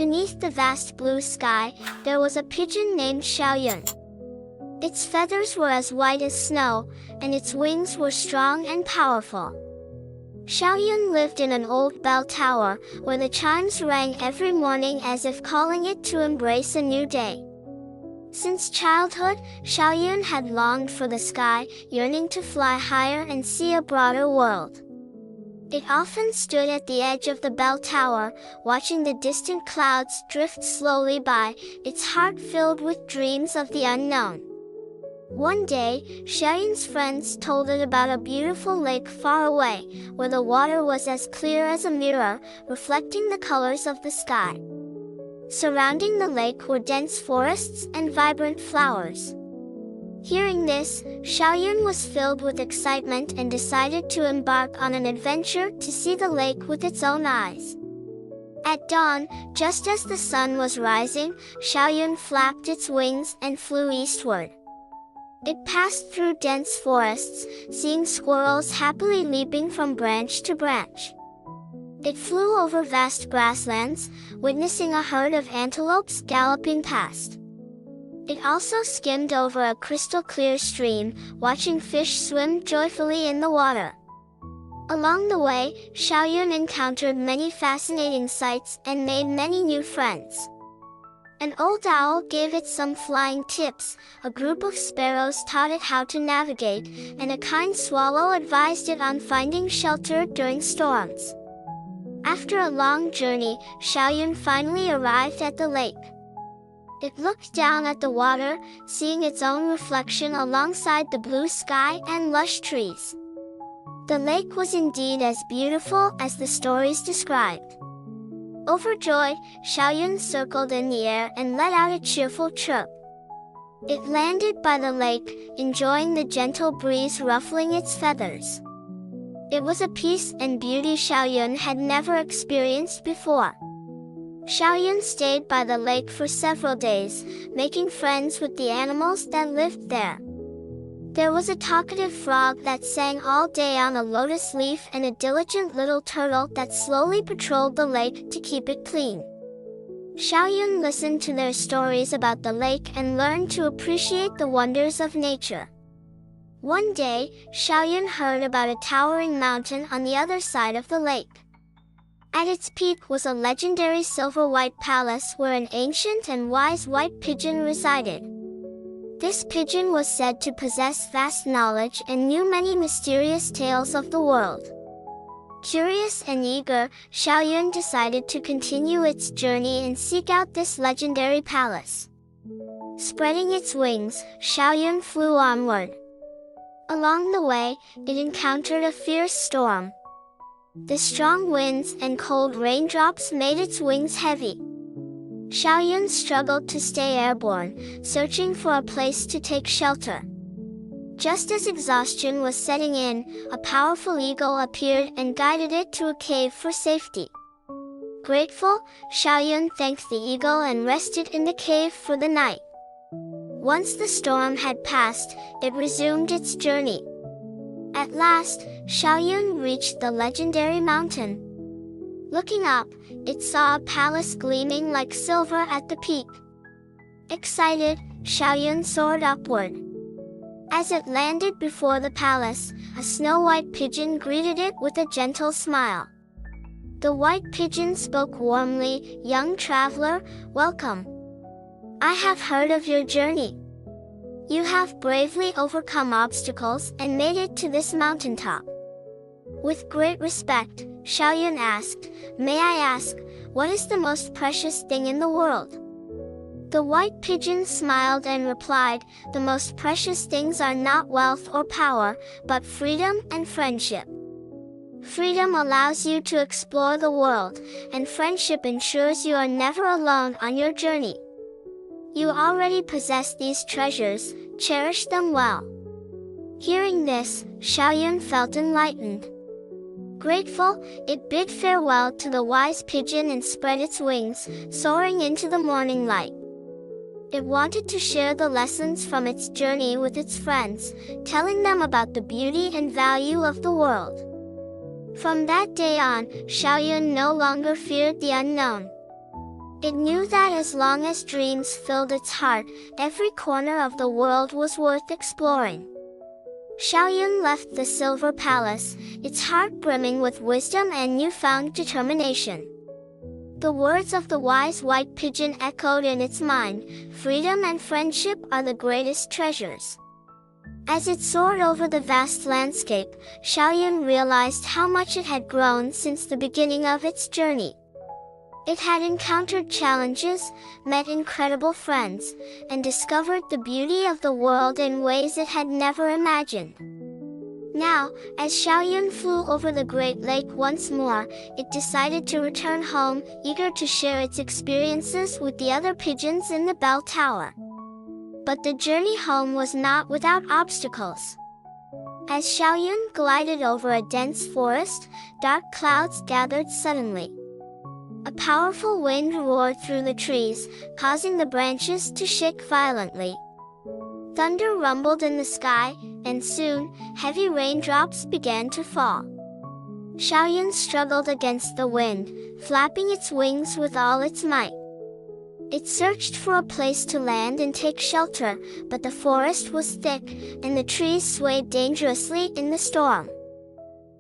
beneath the vast blue sky, there was a pigeon named Shaoyun. Its feathers were as white as snow, and its wings were strong and powerful. Shaoyun lived in an old bell tower, where the chimes rang every morning as if calling it to embrace a new day. Since childhood, Shaoyun had longed for the sky, yearning to fly higher and see a broader world. It often stood at the edge of the bell tower, watching the distant clouds drift slowly by, its heart filled with dreams of the unknown. One day, Cheyenne's friends told it about a beautiful lake far away, where the water was as clear as a mirror, reflecting the colors of the sky. Surrounding the lake were dense forests and vibrant flowers. Hearing this, Shaoyun was filled with excitement and decided to embark on an adventure to see the lake with its own eyes. At dawn, just as the sun was rising, Shaoyun flapped its wings and flew eastward. It passed through dense forests, seeing squirrels happily leaping from branch to branch. It flew over vast grasslands, witnessing a herd of antelopes galloping past. It also skimmed over a crystal-clear stream, watching fish swim joyfully in the water. Along the way, Shaoyun encountered many fascinating sights and made many new friends. An old owl gave it some flying tips, a group of sparrows taught it how to navigate, and a kind swallow advised it on finding shelter during storms. After a long journey, Shaoyun finally arrived at the lake. It looked down at the water, seeing its own reflection alongside the blue sky and lush trees. The lake was indeed as beautiful as the stories described. Overjoyed, Shaoyun circled in the air and let out a cheerful chirp. It landed by the lake, enjoying the gentle breeze ruffling its feathers. It was a peace and beauty Shaoyun had never experienced before. Shaoyun stayed by the lake for several days, making friends with the animals that lived there. There was a talkative frog that sang all day on a lotus leaf and a diligent little turtle that slowly patrolled the lake to keep it clean. Shaoyun listened to their stories about the lake and learned to appreciate the wonders of nature. One day, Shaoyun heard about a towering mountain on the other side of the lake. At its peak was a legendary silver-white palace where an ancient and wise white pigeon resided. This pigeon was said to possess vast knowledge and knew many mysterious tales of the world. Curious and eager, Shaoyun decided to continue its journey and seek out this legendary palace. Spreading its wings, Shaoyun flew onward. Along the way, it encountered a fierce storm. The strong winds and cold raindrops made its wings heavy. Shaoyun struggled to stay airborne, searching for a place to take shelter. Just as exhaustion was setting in, a powerful eagle appeared and guided it to a cave for safety. Grateful, Shaoyun thanked the eagle and rested in the cave for the night. Once the storm had passed, it resumed its journey. At last, Shaoyun reached the legendary mountain. Looking up, it saw a palace gleaming like silver at the peak. Excited, Shaoyun soared upward. As it landed before the palace, a snow-white pigeon greeted it with a gentle smile. The white pigeon spoke warmly, "Young traveler, welcome. I have heard of your journey. You have bravely overcome obstacles and made it to this mountaintop." With great respect, Shaoyun asked, "May I ask, what is the most precious thing in the world?" The white pigeon smiled and replied, "The most precious things are not wealth or power, but freedom and friendship. Freedom allows you to explore the world, and friendship ensures you are never alone on your journey. You already possess these treasures, cherish them well." Hearing this, Shaoyun felt enlightened. Grateful, it bid farewell to the wise pigeon and spread its wings, soaring into the morning light. It wanted to share the lessons from its journey with its friends, telling them about the beauty and value of the world. From that day on, Shaoyun no longer feared the unknown. It knew that as long as dreams filled its heart, every corner of the world was worth exploring. Shaoyun left the Silver Palace, its heart brimming with wisdom and newfound determination. The words of the wise white pigeon echoed in its mind: freedom and friendship are the greatest treasures. As it soared over the vast landscape, Shaoyun realized how much it had grown since the beginning of its journey. It had encountered challenges, met incredible friends, and discovered the beauty of the world in ways it had never imagined. Now, as Shaoyun flew over the Great Lake once more, it decided to return home, eager to share its experiences with the other pigeons in the bell tower. But the journey home was not without obstacles. As Shaoyun glided over a dense forest, dark clouds gathered suddenly. A powerful wind roared through the trees, causing the branches to shake violently. Thunder rumbled in the sky, and soon, heavy raindrops began to fall. Shaoyun struggled against the wind, flapping its wings with all its might. It searched for a place to land and take shelter, but the forest was thick, and the trees swayed dangerously in the storm.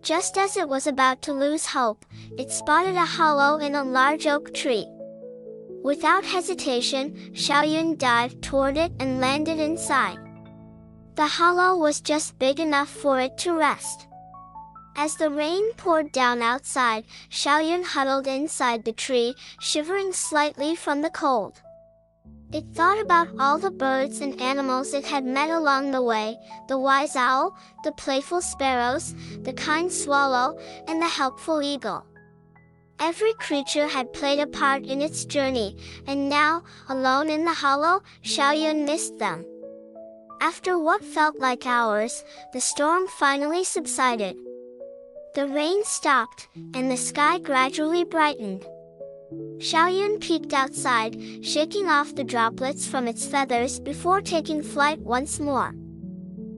Just as it was about to lose hope, it spotted a hollow in a large oak tree. Without hesitation, Shaoyun dived toward it and landed inside. The hollow was just big enough for it to rest. As the rain poured down outside, Shaoyun huddled inside the tree, shivering slightly from the cold. It thought about all the birds and animals it had met along the way: the wise owl, the playful sparrows, the kind swallow, and the helpful eagle. Every creature had played a part in its journey, and now, alone in the hollow, Shaoyun missed them. After what felt like hours, the storm finally subsided. The rain stopped, and the sky gradually brightened. Shaoyun peeked outside, shaking off the droplets from its feathers before taking flight once more.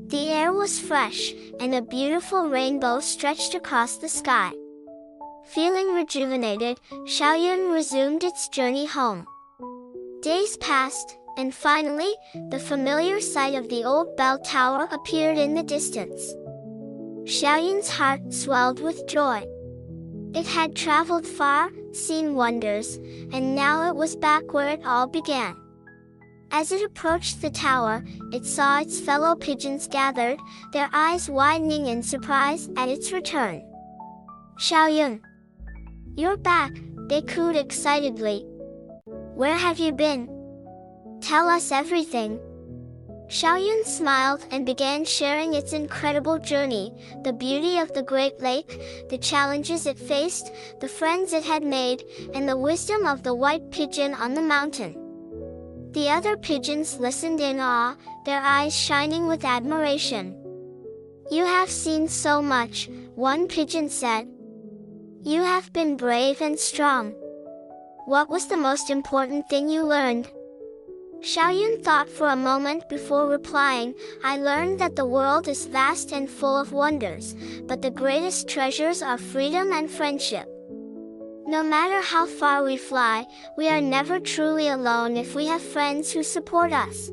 The air was fresh, and a beautiful rainbow stretched across the sky. Feeling rejuvenated, Shaoyun resumed its journey home. Days passed, and finally, the familiar sight of the old bell tower appeared in the distance. Shaoyun's heart swelled with joy. It had traveled far, seen wonders, and now it was back where it all began. As it approached the tower, it saw its fellow pigeons gathered, their eyes widening in surprise at its return. "Shaoyun, you're back," they cooed excitedly. "Where have you been? Tell us everything." Shaoyun smiled and began sharing its incredible journey: the beauty of the Great Lake, the challenges it faced, the friends it had made, and the wisdom of the white pigeon on the mountain. The other pigeons listened in awe, their eyes shining with admiration. "You have seen so much," one pigeon said. "You have been brave and strong. What was the most important thing you learned?" Shaoyun thought for a moment before replying, "I learned that the world is vast and full of wonders, but the greatest treasures are freedom and friendship. No matter how far we fly, we are never truly alone if we have friends who support us."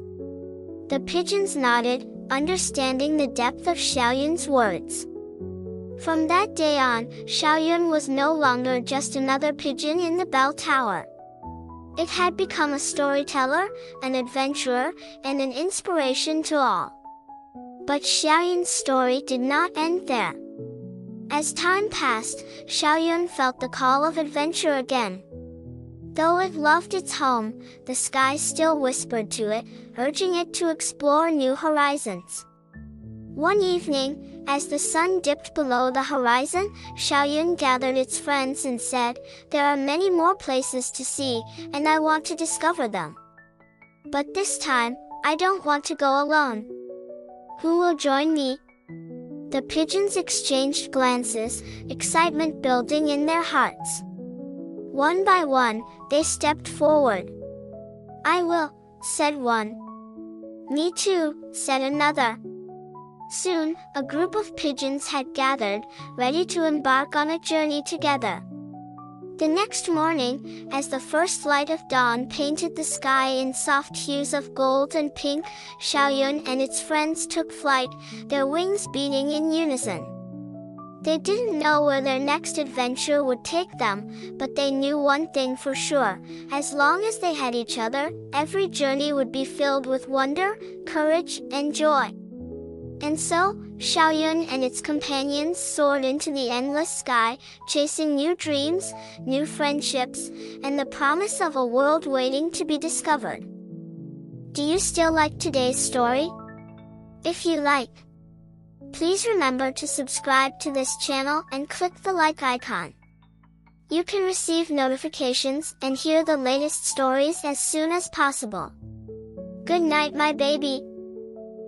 The pigeons nodded, understanding the depth of Shaoyun's words. From that day on, Shaoyun was no longer just another pigeon in the bell tower. It had become a storyteller, an adventurer, and an inspiration to all. But Shaoyun's story did not end there. As time passed, Shaoyun felt the call of adventure again. Though it loved its home, the sky still whispered to it, urging it to explore new horizons. One evening, as the sun dipped below the horizon, Shaoyun gathered its friends and said, "There are many more places to see, and I want to discover them. But this time, I don't want to go alone. Who will join me?" The pigeons exchanged glances, excitement building in their hearts. One by one, they stepped forward. "I will," said one. "Me too," said another. Soon, a group of pigeons had gathered, ready to embark on a journey together. The next morning, as the first light of dawn painted the sky in soft hues of gold and pink, Shaoyun and its friends took flight, their wings beating in unison. They didn't know where their next adventure would take them, but they knew one thing for sure: as long as they had each other, every journey would be filled with wonder, courage, and joy. And so, Shaoyun and its companions soared into the endless sky, chasing new dreams, new friendships, and the promise of a world waiting to be discovered. Do you still like today's story? If you like, please remember to subscribe to this channel and click the like icon. You can receive notifications and hear the latest stories as soon as possible. Good night, my baby.